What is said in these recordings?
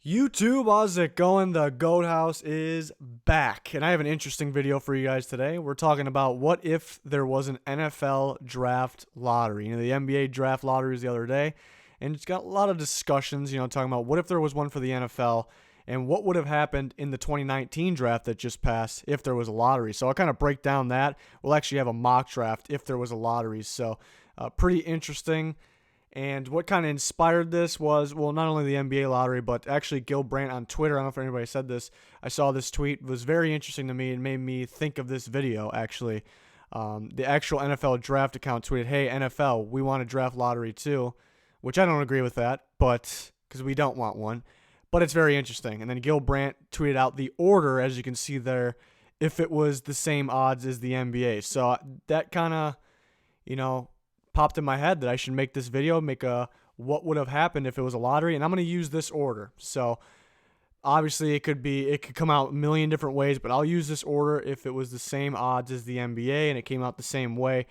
YouTube, how's it going? The Goat House is back, and I have an interesting video for you guys today. We're talking about what if there was an NFL draft lottery. The NBA draft lottery was the other day, and it's got a lot of discussions, talking about what if there was one for the NFL, and what would have happened in the 2019 draft that just passed if there was a lottery. So I'll kind of break down that. We'll actually have a mock draft if there was a lottery, so pretty interesting. And what kind of inspired this was, well, not only the NBA lottery, but actually Gil Brandt on Twitter. I don't know if anybody said this. I saw this tweet. It was very interesting to me. It made me think of this video, actually. The actual NFL draft account tweeted, "Hey, NFL, we want a draft lottery too," which I don't agree with that, but because we don't want one. But it's very interesting. And then Gil Brandt tweeted out the order, as you can see there, if it was the same odds as the NBA. So that kind of, popped in my head that I should make this video, make a what would have happened if it was a lottery, and I'm going to use this order. So obviously it could come out a million different ways, but I'll use this order if it was the same odds as the NBA and it came out the same way.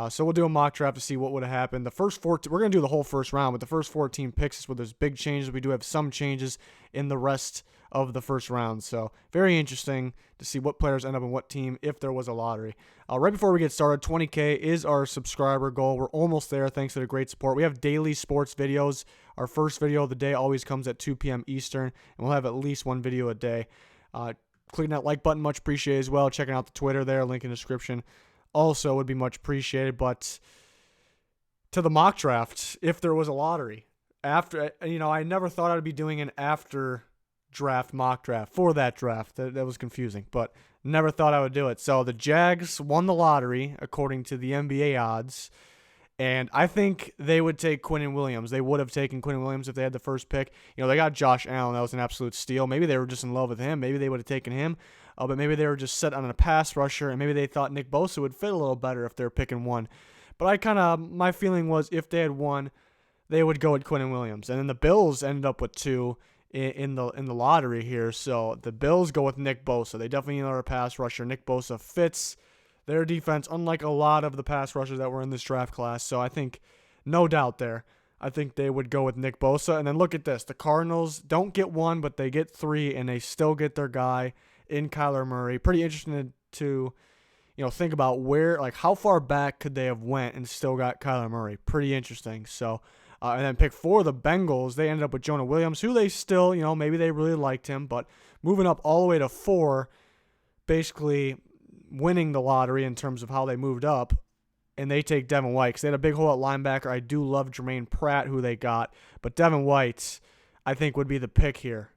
So we'll do a mock draft to see what would have happened. The first 14, we're going to do the whole first round, but the first 14 picks is where there's big changes. We do have some changes in the rest of the first round. So very interesting to see what players end up in what team if there was a lottery. Right before we get started, 20K is our subscriber goal. We're almost there thanks to the great support. We have daily sports videos. Our first video of the day always comes at 2 p.m. Eastern, and we'll have at least one video a day. Clicking that like button, much appreciated as well. Checking out the Twitter there, link in the description, also would be much appreciated. But to the mock draft, if there was a lottery. I never thought I'd be doing an after draft mock draft for that draft. That was confusing, but never thought I would do it. So the Jags won the lottery according to the NBA odds, and I think they would take Quinnen Williams. They would have taken Quinnen Williams if they had the first pick. They got Josh Allen. That was an absolute steal. Maybe they were just in love with him. Maybe they would have taken him, but maybe they were just set on a pass rusher, and maybe they thought Nick Bosa would fit a little better if they were picking one. But my feeling was if they had one, they would go with Quinnen Williams. And then the Bills ended up with two in the lottery here. So the Bills go with Nick Bosa. They definitely need another pass rusher. Nick Bosa fits their defense, unlike a lot of the pass rushers that were in this draft class. So I think, no doubt there, I think they would go with Nick Bosa. And then look at this. The Cardinals don't get one, but they get three, and they still get their guy in Kyler Murray. Pretty interesting to think about how far back could they have went and still got Kyler Murray. Pretty interesting. So, and then pick 4, the Bengals, they ended up with Jonah Williams, who they still, maybe they really liked him, but moving up all the way to 4, basically winning the lottery in terms of how they moved up, and they take Devin White because they had a big hole at linebacker. I do love Jermaine Pratt, who they got, but Devin White, I think, would be the pick here.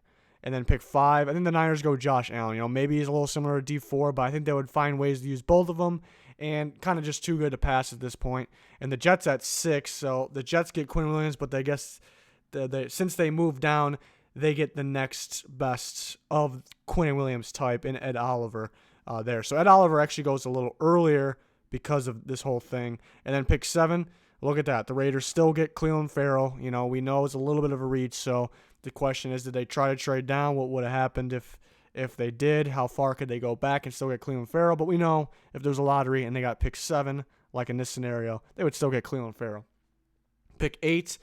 And then pick 5, I think the Niners go Josh Allen. Maybe he's a little similar to D4, but I think they would find ways to use both of them, and kind of just too good to pass at this point. And the Jets at 6, so the Jets get Quinn Williams, but they guess since they moved down, they get the next best of Quinn Williams type in Ed Oliver there. So Ed Oliver actually goes a little earlier because of this whole thing. And then pick 7, look at that. The Raiders still get Clelin Ferrell. We know it's a little bit of a reach, so the question is, did they try to trade down? What would have happened if they did? How far could they go back and still get Clelin Ferrell? But we know if there's a lottery and they got pick 7, like in this scenario, they would still get Clelin Ferrell. Pick 8,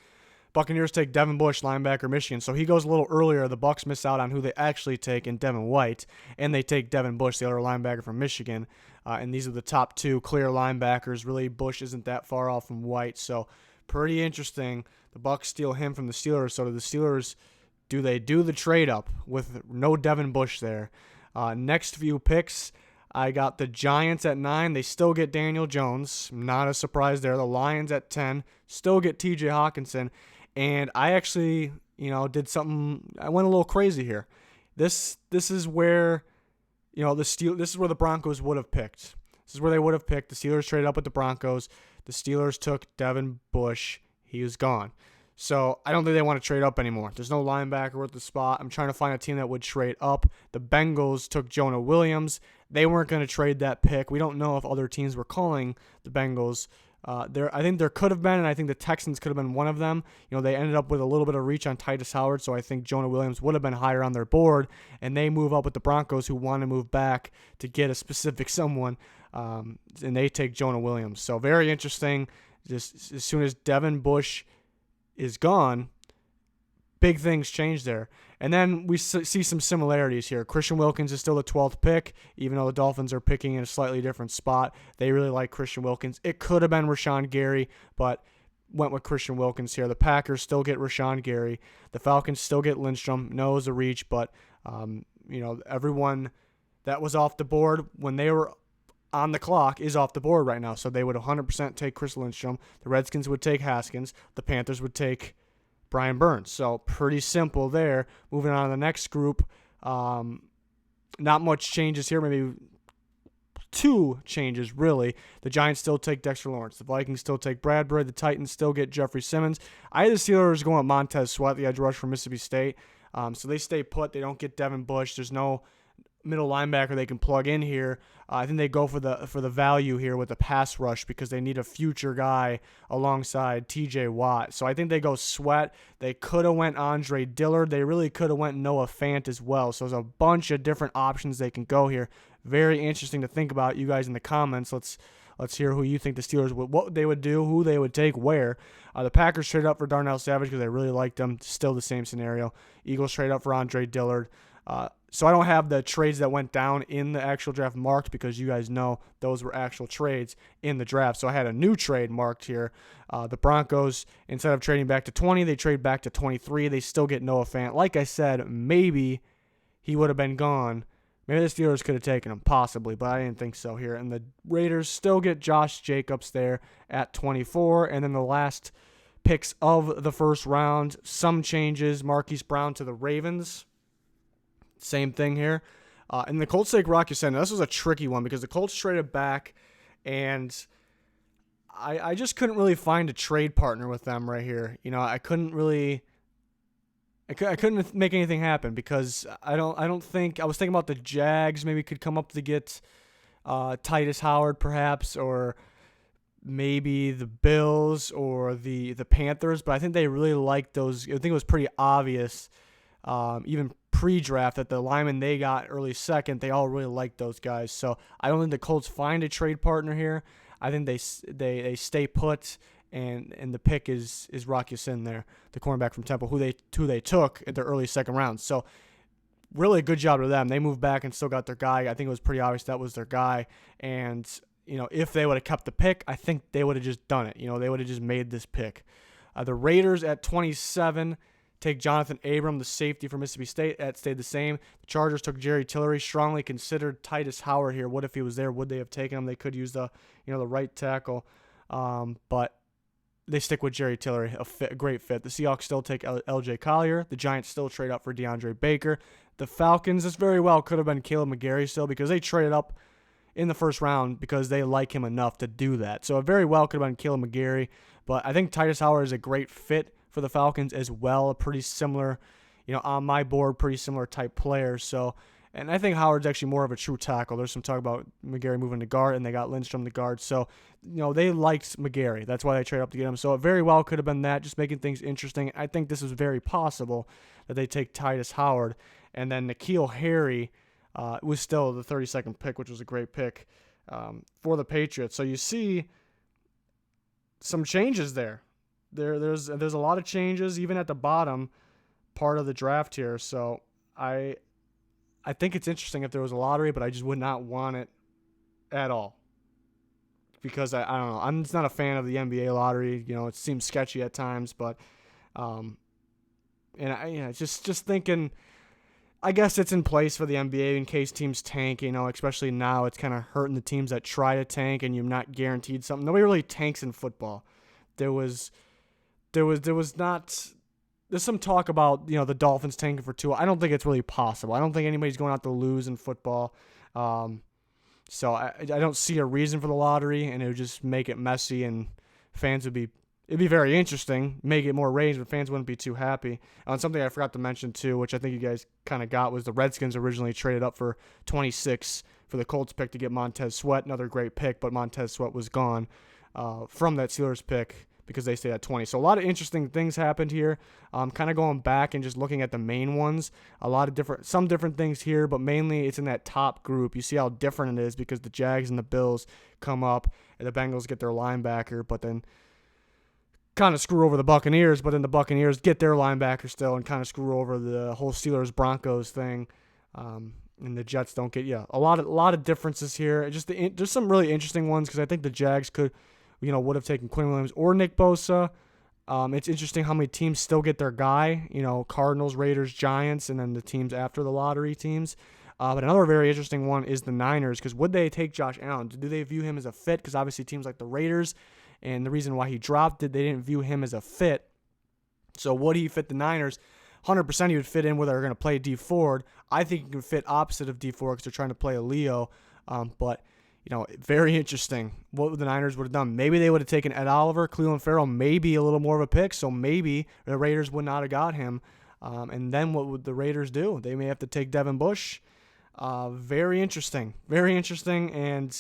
Buccaneers take Devin Bush, linebacker, Michigan. So he goes a little earlier. The Bucs miss out on who they actually take in Devin White, and they take Devin Bush, the other linebacker from Michigan. And these are the top 2 clear linebackers. Really, Bush isn't that far off from White, so pretty interesting. The Bucs steal him from the Steelers. So do the Steelers, do they do the trade up with no Devin Bush there? Next few picks, I got the Giants at 9. They still get Daniel Jones. Not a surprise there. The Lions at 10 still get TJ Hawkinson. And I actually, did something. I went a little crazy here. This is where, this is where the Broncos would have picked. This is where they would have picked. The Steelers traded up with the Broncos. The Steelers took Devin Bush. He was gone. So I don't think they want to trade up anymore. There's no linebacker worth the spot. I'm trying to find a team that would trade up. The Bengals took Jonah Williams. They weren't going to trade that pick. We don't know if other teams were calling the Bengals. I think there could have been, and I think the Texans could have been one of them. They ended up with a little bit of reach on Titus Howard, so I think Jonah Williams would have been higher on their board, and they move up with the Broncos, who want to move back to get a specific someone, and they take Jonah Williams. So very interesting. Just as soon as Devin Bush is gone, big things change there. And then we see some similarities here. Christian Wilkins is still the 12th pick, even though the Dolphins are picking in a slightly different spot. They really like Christian Wilkins. It could have been Rashawn Gary, but went with Christian Wilkins here. The Packers still get Rashawn Gary. The Falcons still get Lindstrom. No, it was a reach, but everyone that was off the board when they were on the clock is off the board right now. So they would 100% take Chris Lindstrom. The Redskins would take Haskins. The Panthers would take Brian Burns. So pretty simple there. Moving on to the next group. Not much changes here. Maybe 2 changes, really. The Giants still take Dexter Lawrence. The Vikings still take Bradbury. The Titans still get Jeffrey Simmons. I had the Steelers going with Montez Sweat, the edge rush from Mississippi State. So they stay put. They don't get Devin Bush. There's no middle linebacker they can plug in here. I think they go for the value here with the pass rush because they need a future guy alongside TJ Watt. So I think they go Sweat. They could have went Andre Dillard. They really could have went Noah Fant as well. So there's a bunch of different options they can go here. Very interesting to think about. You guys in the comments, let's hear who you think the Steelers would, what they would do, who they would take, where. The Packers trade up for Darnell Savage because they really liked him. Still the same scenario. Eagles trade up for Andre Dillard. So I don't have the trades that went down in the actual draft marked because you guys know those were actual trades in the draft. So I had a new trade marked here. The Broncos, instead of trading back to 20, they trade back to 23. They still get Noah Fant. Like I said, maybe he would have been gone. Maybe the Steelers could have taken him, possibly, but I didn't think so here. And the Raiders still get Josh Jacobs there at 24. And then the last picks of the first round, some changes. Marquise Brown to the Ravens. Same thing here. And the Colts take Rock Ya-Sin. This was a tricky one because the Colts traded back, and I just couldn't really find a trade partner with them right here. I couldn't really... I couldn't make anything happen because I don't think... I was thinking about the Jags maybe could come up to get Titus Howard perhaps, or maybe the Bills or the Panthers, but I think they really liked those. I think it was pretty obvious, even pre-draft, that the linemen they got early second, they all really liked those guys. So I don't think the Colts find a trade partner here. I think they stay put, and the pick is Rock Ya-Sin there, the cornerback from Temple, who they took at the early second round. So really good job to them. They moved back and still got their guy. I think it was pretty obvious that was their guy. And if they would have kept the pick, I think they would have just done it. They would have just made this pick. The Raiders at 27 take Jonathan Abram, the safety from Mississippi State. That stayed the same. The Chargers took Jerry Tillery. Strongly considered Titus Howard here. What if he was there? Would they have taken him? They could use the right tackle, but they stick with Jerry Tillery, a great fit. The Seahawks still take L.J. Collier. The Giants still trade up for DeAndre Baker. The Falcons, this very well could have been Caleb McGarry still because they traded up in the first round because they like him enough to do that. So it very well could have been Caleb McGarry, but I think Titus Howard is a great fit for the Falcons as well. A pretty similar, on my board, pretty similar type player. So, and I think Howard's actually more of a true tackle. There's some talk about McGarry moving to guard, and they got Lindstrom to guard. So, they liked McGarry. That's why they traded up to get him. So it very well could have been that, just making things interesting. I think this is very possible that they take Titus Howard. And then N'Keal Harry was still the 32nd pick, which was a great pick for the Patriots. So you see some changes there. There's a lot of changes even at the bottom part of the draft here. So I think it's interesting if there was a lottery, but I just would not want it at all because I don't know. I'm just not a fan of the NBA lottery. It seems sketchy at times, but just thinking. I guess it's in place for the NBA in case teams tank, especially now it's kind of hurting the teams that try to tank and you're not guaranteed something. Nobody really tanks in football. There's some talk about, the Dolphins tanking for Tua. I don't think it's really possible. I don't think anybody's going out to lose in football. So I don't see a reason for the lottery, and it would just make it messy, and it'd be very interesting, make it more ratings, but fans wouldn't be too happy. And something I forgot to mention, too, which I think you guys kind of got, was the Redskins originally traded up for 26 for the Colts pick to get Montez Sweat, another great pick, but Montez Sweat was gone from that Steelers pick because they stayed at 20. So a lot of interesting things happened here. Kind of going back and just looking at the main ones, some different things here, but mainly it's in that top group. You see how different it is because the Jags and the Bills come up, and the Bengals get their linebacker, but then kind of screw over the Buccaneers, but then the Buccaneers get their linebacker still and kind of screw over the whole Steelers-Broncos thing. And the Jets don't get, a lot of differences here. There's some really interesting ones because I think the Jags would have taken Quinnen Williams or Nick Bosa. It's interesting how many teams still get their guy, Cardinals, Raiders, Giants, and then the teams after the lottery teams. But another very interesting one is the Niners, because would they take Josh Allen? Do they view him as a fit? Because obviously teams like the Raiders, and the reason why he dropped it, they didn't view him as a fit. So would he fit the Niners? 100% he would fit in where they're going to play D Ford. I think he can fit opposite of D Ford because they're trying to play a Leo. But very interesting what the Niners would have done. Maybe they would have taken Ed Oliver, Cleveland Farrell, maybe a little more of a pick. So maybe the Raiders would not have got him. And then what would the Raiders do? They may have to take Devin Bush. Very interesting. Very interesting. And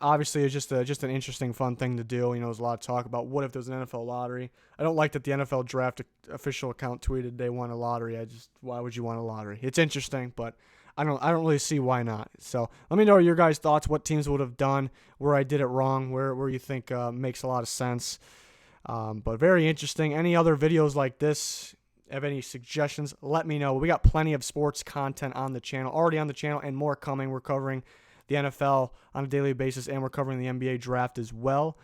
obviously, it's just an interesting, fun thing to do. There's a lot of talk about what if there's an NFL lottery. I don't like that the NFL draft official account tweeted they want a lottery. Why would you want a lottery? It's interesting, but I don't really see why not. So let me know your guys' thoughts. What teams would have done, where I did it wrong, where you think makes a lot of sense. But very interesting. Any other videos like this? Have any suggestions? Let me know. We got plenty of sports content on the channel, already on the channel, and more coming. We're covering the NFL on a daily basis, and we're covering the NBA draft as well.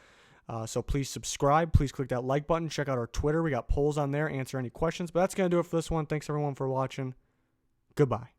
So please subscribe. Please click that like button. Check out our Twitter. We got polls on there. Answer any questions. But that's going to do it for this one. Thanks, everyone, for watching. Goodbye.